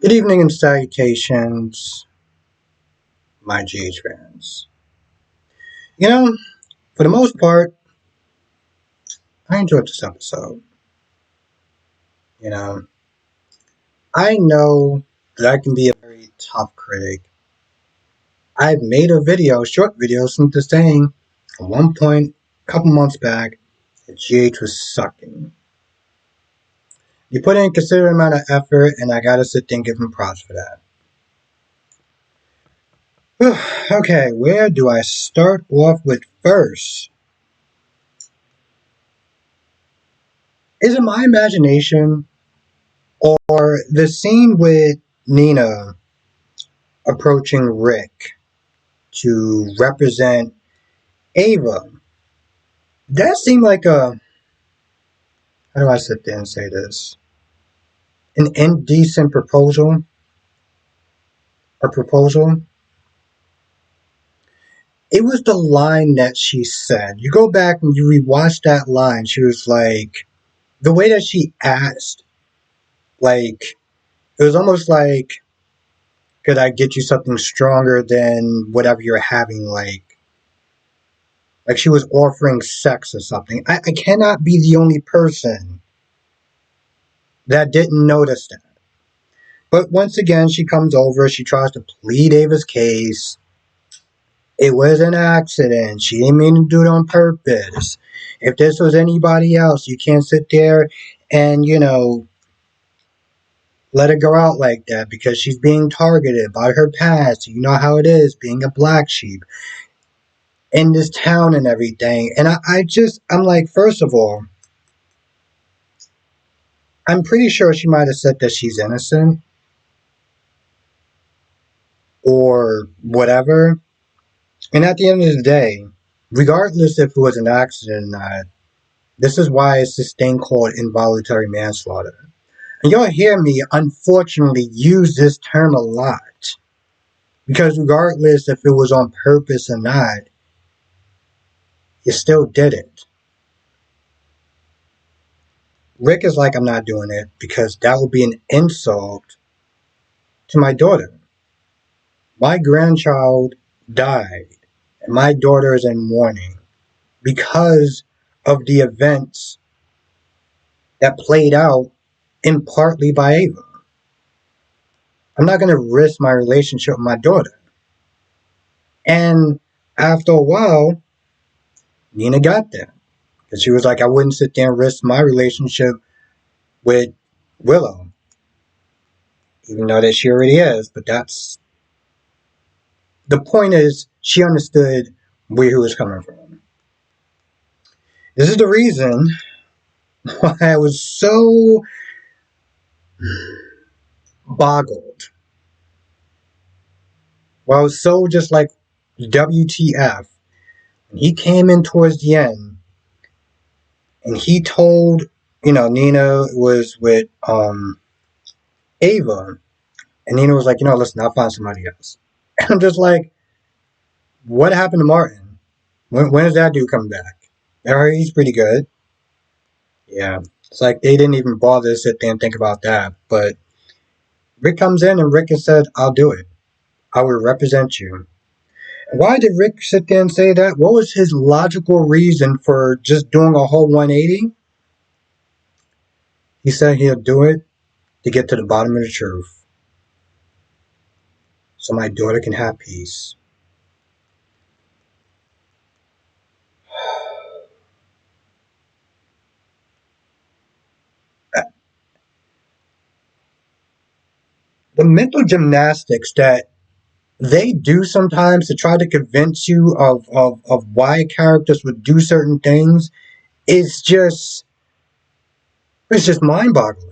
Good evening and salutations, my GH fans. You know, for the most part, I enjoyed this episode. You know, I know that I can be a very tough critic. I've made a video, short video, since the saying at one point, a couple months back, that GH was sucking. You put in a considerable amount of effort, and I gotta sit there and give him props for that. Okay, where do I start off with first? Is it my imagination or the scene with Nina approaching Rick to represent Ava? That seemed like how do I sit there and say this? An indecent proposal or proposal. It was the line that she said. You go back and you rewatch that line. She was like, the way that she asked, like, it was almost like, could I get you something stronger than whatever you're having? Like she was offering sex or something. I cannot be the only person that didn't notice that. But once again, she comes over. She tries to plead Ava's case. It was an accident. She didn't mean to do it on purpose. If this was anybody else, you can't sit there and, let it go out like that because she's being targeted by her past. You know how it is being a black sheep in this town and everything. And I'm like, first of all, I'm pretty sure she might have said that she's innocent or whatever. And at the end of the day, regardless if it was an accident or not, this is why it's this thing called involuntary manslaughter. And you'll hear me, unfortunately, use this term a lot. Because regardless if it was on purpose or not, you still did it. Rick is like, I'm not doing it because that would be an insult to my daughter. My grandchild died, and my daughter is in mourning because of the events that played out in partly by Ava. I'm not going to risk my relationship with my daughter. And after a while, Nina got there. Because she was like, I wouldn't sit there and risk my relationship with Willow. Even though that she already is. But that's... The point is, she understood where he was coming from. This is the reason why I was so boggled. Why I was so just like, WTF. And he came in towards the end. And he told, Nina was with Ava. And Nina was like, listen, I'll find somebody else. And I'm just like, what happened to Martin? When is that dude coming back? I heard he's pretty good. Yeah. It's like they didn't even bother to sit there and think about that. But Rick comes in and Rick has said, I'll do it. I will represent you. Why did Rick sit there and say that? What was his logical reason for just doing a whole 180? He said he'll do it to get to the bottom of the truth. So my daughter can have peace. The mental gymnastics that they do sometimes to try to convince you of why characters would do certain things is just, it's just mind-boggling.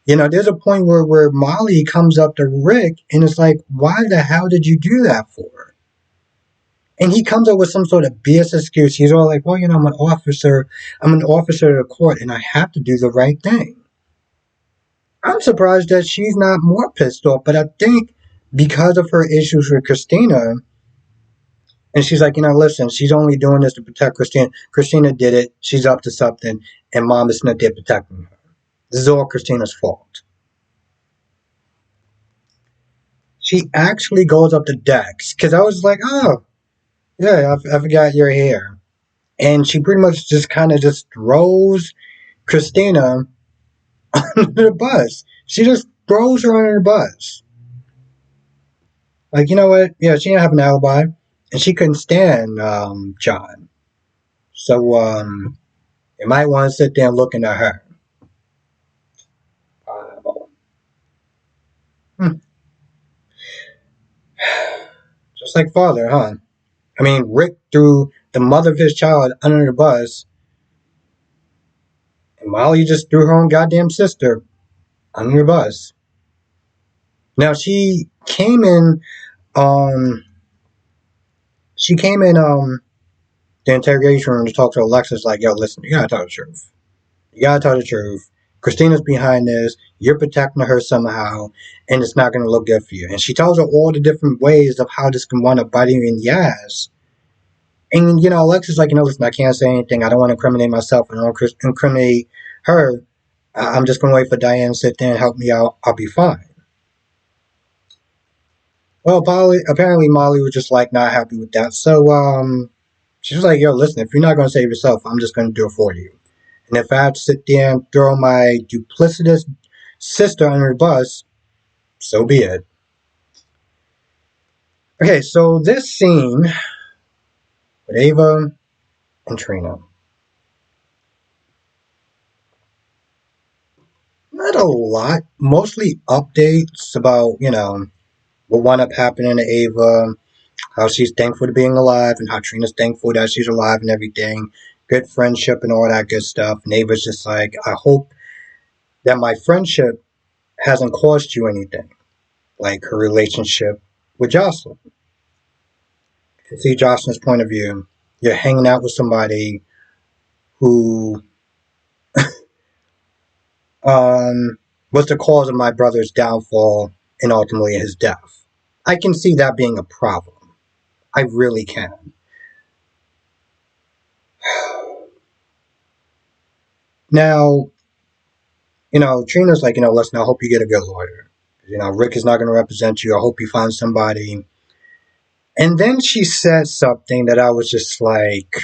There's a point where Molly comes up to Rick and it's like, why the hell did you do that for? And he comes up with some sort of BS excuse. He's all like, well, I'm an officer of the court and I have to do the right thing. I'm surprised that she's not more pissed off, but I think because of her issues with Christina, and she's like, listen, she's only doing this to protect Christina. Christina did it. She's up to something, and Mom is not there protecting her. This is all Christina's fault. She actually goes up the decks because I was like, oh, yeah, I forgot you're here. And she pretty much just kind of just throws Christina under the bus. She just throws her under the bus. Like, you know what? Yeah, she didn't have an alibi, and she couldn't stand John. So you might want to sit there and look into her. Hmm. Just like father, huh? I mean, Rick threw the mother of his child under the bus, and Molly just threw her own goddamn sister under the bus. Now um she came in the interrogation room to talk to Alexis like, yo, listen, you gotta tell the truth. You gotta tell the truth. Christina's behind this. You're protecting her somehow, and it's not gonna look good for you. And she tells her all the different ways of how this can wind up biting you in the ass. And Alexis like, listen, I can't say anything. I don't want to incriminate myself. I don't want to incriminate her. I'm just gonna wait for Diane to sit there and help me out. I'll be fine. Well, apparently Molly was just like not happy with that. So she was like, yo, listen, if you're not gonna save yourself, I'm just gonna do it for you. And if I have to sit there and throw my duplicitous sister under the bus, so be it. Okay, so this scene with Ava and Trina. Not a lot. Mostly updates about, what wound up happening to Ava, how she's thankful to being alive, and how Trina's thankful that she's alive and everything. Good friendship and all that good stuff. And Ava's just like, I hope that my friendship hasn't cost you anything. Like her relationship with Jocelyn. You can see Jocelyn's point of view. You're hanging out with somebody who was the cause of my brother's downfall and ultimately his death. I can see that being a problem. I really can. Now, Trina's like, listen, I hope you get a good lawyer. Rick is not going to represent you. I hope you find somebody. And then she said something that I was just like,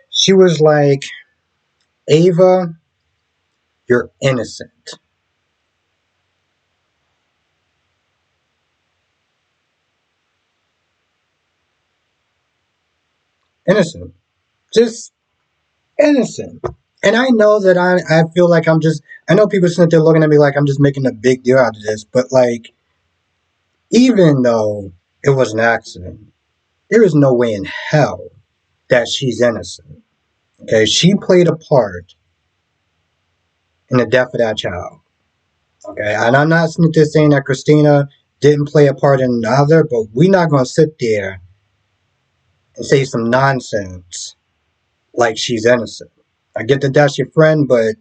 she was like, Ava, you're innocent. Innocent. Just innocent. And I know that I feel like I know people sit there looking at me like I'm just making a big deal out of this, but like, even though it was an accident, there is no way in hell that she's innocent. Okay, she played a part in the death of that child. Okay, and I'm not just saying that Christina didn't play a part in the other, but we're not going to sit there and say some nonsense like she's innocent. I get that that's your friend, but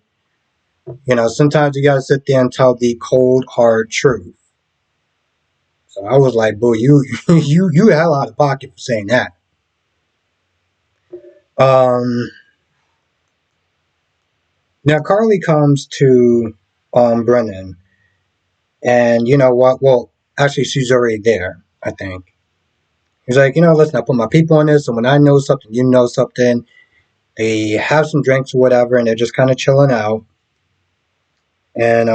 sometimes you got to sit there and tell the cold, hard truth. So I was like, "Boo, you you hell out of pocket for saying that." Um, Now Carly comes to Brennan, and you know what? Well, actually, she's already there. I think he's like, listen, I put my people on this, and when I know something, you know something. They have some drinks or whatever, and they're just kind of chilling out, and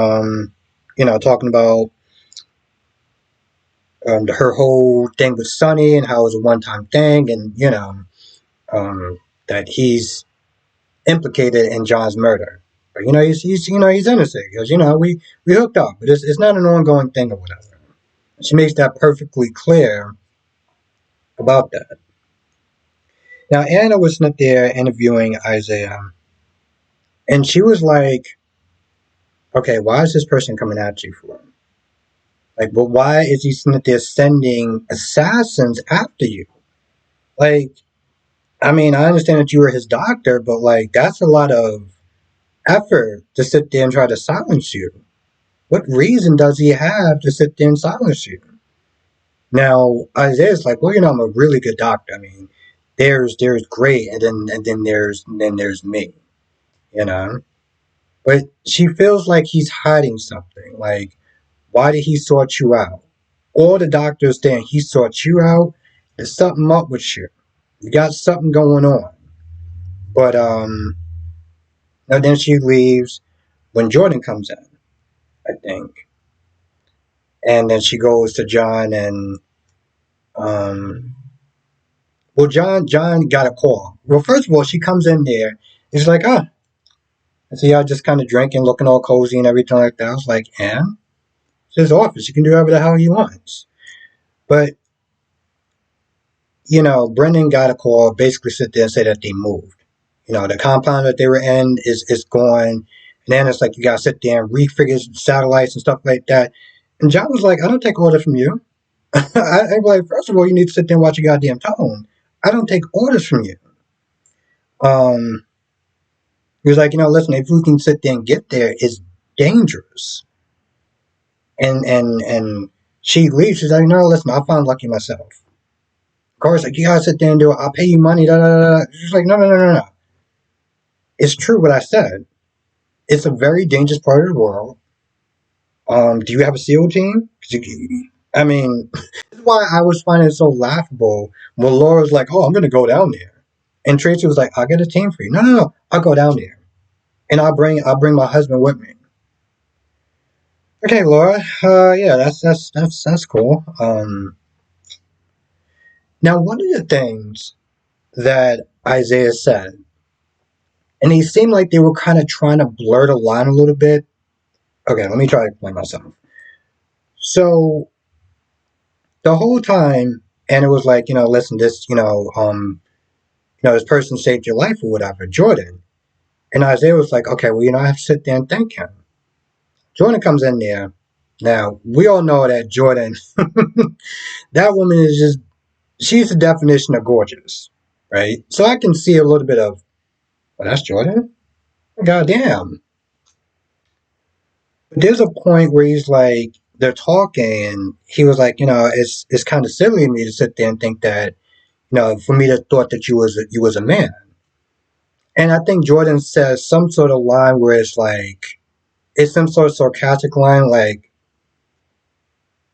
talking about her whole thing with Sonny and how it was a one-time thing, and that he's implicated in John's murder. But he's innocent because we hooked up, but it's not an ongoing thing or whatever. She makes that perfectly clear about that. Now Anna was not there interviewing Isaiah, and she was like, "Okay, why is this person coming at you for? Like, but why is he sitting there sending assassins after you? Like, I mean, I understand that you were his doctor, but like, that's a lot of effort to sit there and try to silence you. What reason does he have to sit there and silence you?" Now Isaiah's like, well, I'm a really good doctor. I mean, there's great, and then there's me, you know. But she feels like he's hiding something. Like, why did he sort you out? All the doctors saying he sort you out. There's something up with you. You got something going on. But and then she leaves when Jordan comes in, I think. And then she goes to John and um well John got a call. Well, first of all, she comes in there. He's like, I see y'all just kind of drinking, looking all cozy and everything like that. I was like, yeah, it's his office. He can do whatever the hell he wants. But, Brendan got a call, basically sit there and say that they moved. The compound that they were in is gone. And then it's like you gotta sit there and refigure satellites and stuff like that. And John was like, I don't take orders from you. I'm like, first of all, you need to sit there and watch your goddamn tone. I don't take orders from you. Um, he was like, listen, if we can sit there and get there, it's dangerous. And she leaves. She's like, no, listen, I found Lucky myself. Of course, like, you gotta sit there and do it. I'll pay you money. Da, da, da. She's like, no, no, no, no, no. It's true what I said. It's a very dangerous part of the world. Do you have a SEAL team? I mean, this is why I was finding it so laughable when Laura's like, oh, I'm going to go down there. And Tracy was like, I'll get a team for you. No, no, no. I'll go down there. And I'll bring my husband with me. Okay, Laura. Yeah, that's cool. Now one of the things that Isaiah said, and he seemed like they were kind of trying to blur the line a little bit. Okay, let me try to explain myself. So the whole time, and it was like, listen, this person saved your life or whatever, Jordan. And Isaiah was like, okay, well, I have to sit there and thank him. Jordan comes in there. Now, we all know that Jordan, that woman is just, she's the definition of gorgeous, right? So I can see a little bit of, well, that's Jordan? Goddamn. But there's a point where he's like, they're talking, and he was like, it's kind of silly of me to sit there and think that, for me to thought that you was a man. And I think Jordan says some sort of line where it's like, it's some sort of sarcastic line,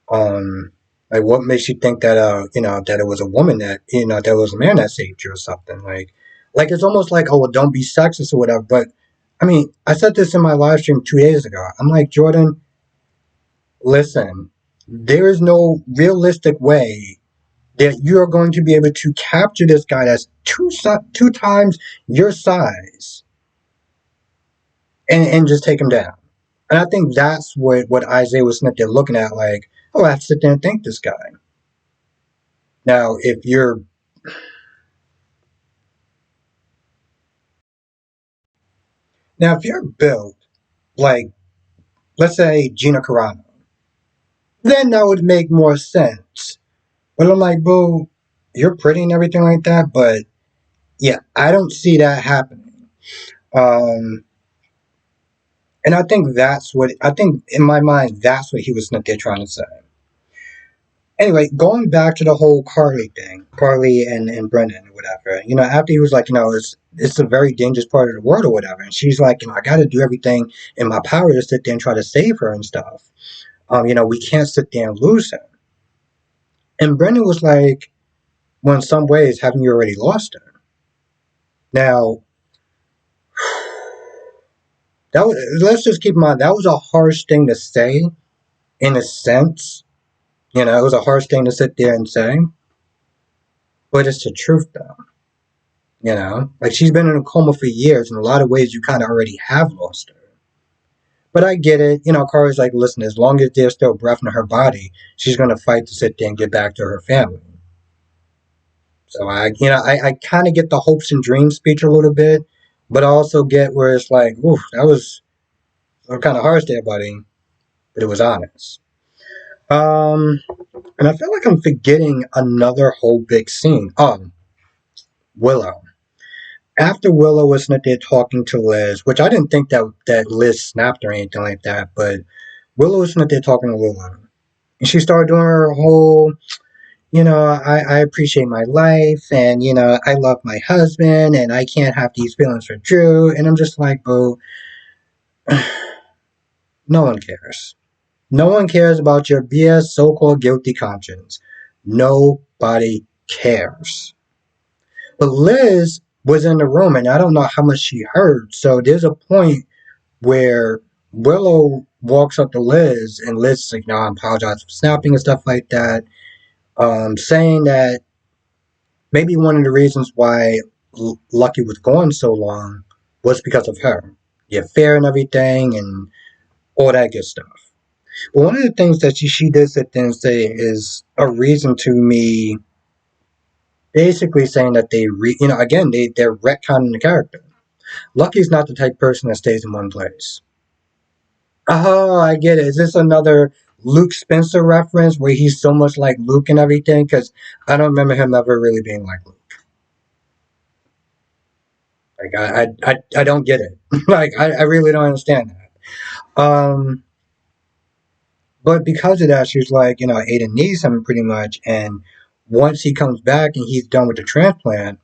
um, like what makes you think that, that it was a woman that, that it was a man that saved you or something. Like it's almost like, oh, well, don't be sexist or whatever. But I mean, I said this in my live stream 2 days ago. I'm like, Jordan, listen, there is no realistic way that you're going to be able to capture this guy that's two times your size and just take him down. And I think that's what Isaiah was sitting there looking at, like, oh, I have to sit there and thank this guy. Now, if you're built like, let's say Gina Carano, then that would make more sense. But I'm like, boo, you're pretty and everything like that, but yeah, I don't see that happening. Um, and I think in my mind, that's what he was sitting there trying to say. Anyway, going back to the whole Carly thing, Carly and Brendan or whatever, after he was like, it's a very dangerous part of the world or whatever, and she's like, I got to do everything in my power to sit there and try to save her and stuff. We can't sit there and lose her. And Brendan was like, well, in some ways, haven't you already lost her? Now, let's just keep in mind that was a harsh thing to say, in a sense. It was a harsh thing to sit there and say, but it's the truth, though. Like she's been in a coma for years. In a lot of ways, you kind of already have lost her. But I get it. Carly's like, listen, as long as there's still breath in her body, she's going to fight to sit there and get back to her family. So I kind of get the hopes and dreams speech a little bit, but I also get where it's like, ooh, that was kind of harsh there, buddy. But it was honest. And I feel like I'm forgetting another whole big scene. Willow. After Willow was not there talking to Liz, which I didn't think that Liz snapped or anything like that, but Willow was not there talking to Willow. And she started doing her whole, I appreciate my life, and, I love my husband, and I can't have these feelings for Drew. And I'm just like, boo, No one cares. No one cares about your BS so-called guilty conscience. Nobody cares. But Liz was in the room, and I don't know how much she heard. So there's a point where Willow walks up to Liz, and Liz is like, "No, I apologize for snapping and stuff like that," saying that maybe one of the reasons why Lucky was gone so long was because of her, the affair and everything, and all that good stuff. But one of the things that she did sit there and say is a reason to me, basically saying that again they're retconning the character. Lucky's not the type of person that stays in one place. Oh, I get it. Is this another Luke Spencer reference where he's so much like Luke and everything? Because I don't remember him ever really being like Luke. Like I don't get it. Like I really don't understand that. But because of that, she's like, Aiden needs him pretty much, and once he comes back and he's done with the transplant,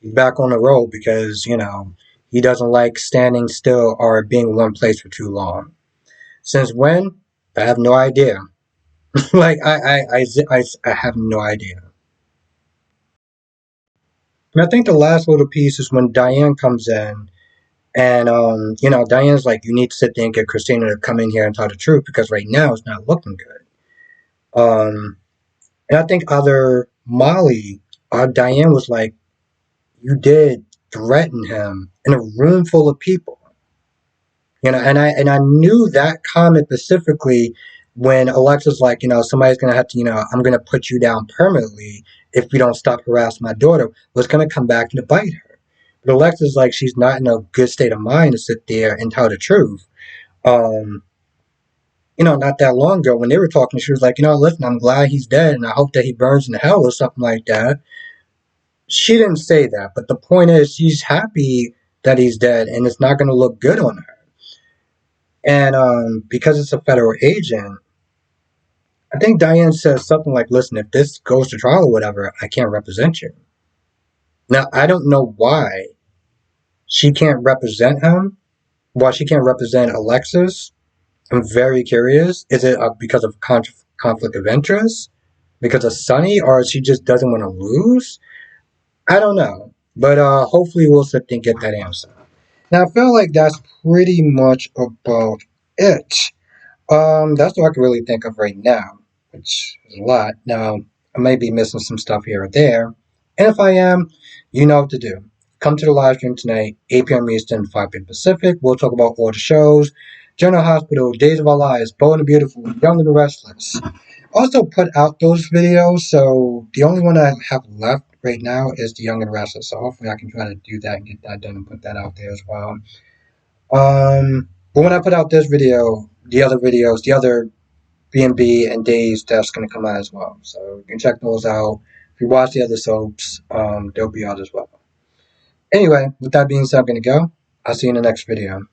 he's back on the road because he doesn't like standing still or being in one place for too long. Since when? I have no idea. Like I have no idea. And I think the last little piece is when Diane comes in, and Diane's like, you need to sit there and get Christina to come in here and tell the truth because right now it's not looking good. And I think either Molly or Diane was like, you did threaten him in a room full of people. And I knew that comment specifically when Alexa's like, somebody's gonna have to, I'm gonna put you down permanently if you don't stop harassing my daughter, was gonna come back and bite her. But Alexa's like, she's not in a good state of mind to sit there and tell the truth. Um, not that long ago when they were talking, she was like, listen, I'm glad he's dead and I hope that he burns in hell or something like that. She didn't say that, but the point is she's happy that he's dead and it's not going to look good on her. And because it's a federal agent, I think Diane says something like, listen, if this goes to trial or whatever, I can't represent you. Now, I don't know why she can't represent him, why she can't represent Alexis. I'm very curious. Is it because of conflict of interest? Because of Sonny? Or she just doesn't want to lose? I don't know. But hopefully we'll sit and get that answer. Now, I feel like that's pretty much about it. That's all I can really think of right now, which is a lot. Now, I may be missing some stuff here or there. And if I am, you know what to do. Come to the live stream tonight, 8 p.m. Eastern, 5 p.m. Pacific. We'll talk about all the shows. General Hospital, Days of Our Lives, Bold and Beautiful, Young and the Restless. Also put out those videos, so the only one I have left right now is the Young and Restless. So hopefully I can try to do that and get that done and put that out there as well. But when I put out this video, the other videos, the other B&B and Days, that's going to come out as well. So you can check those out. If you watch the other soaps, they'll be out as well. Anyway, with that being said, I'm going to go. I'll see you in the next video.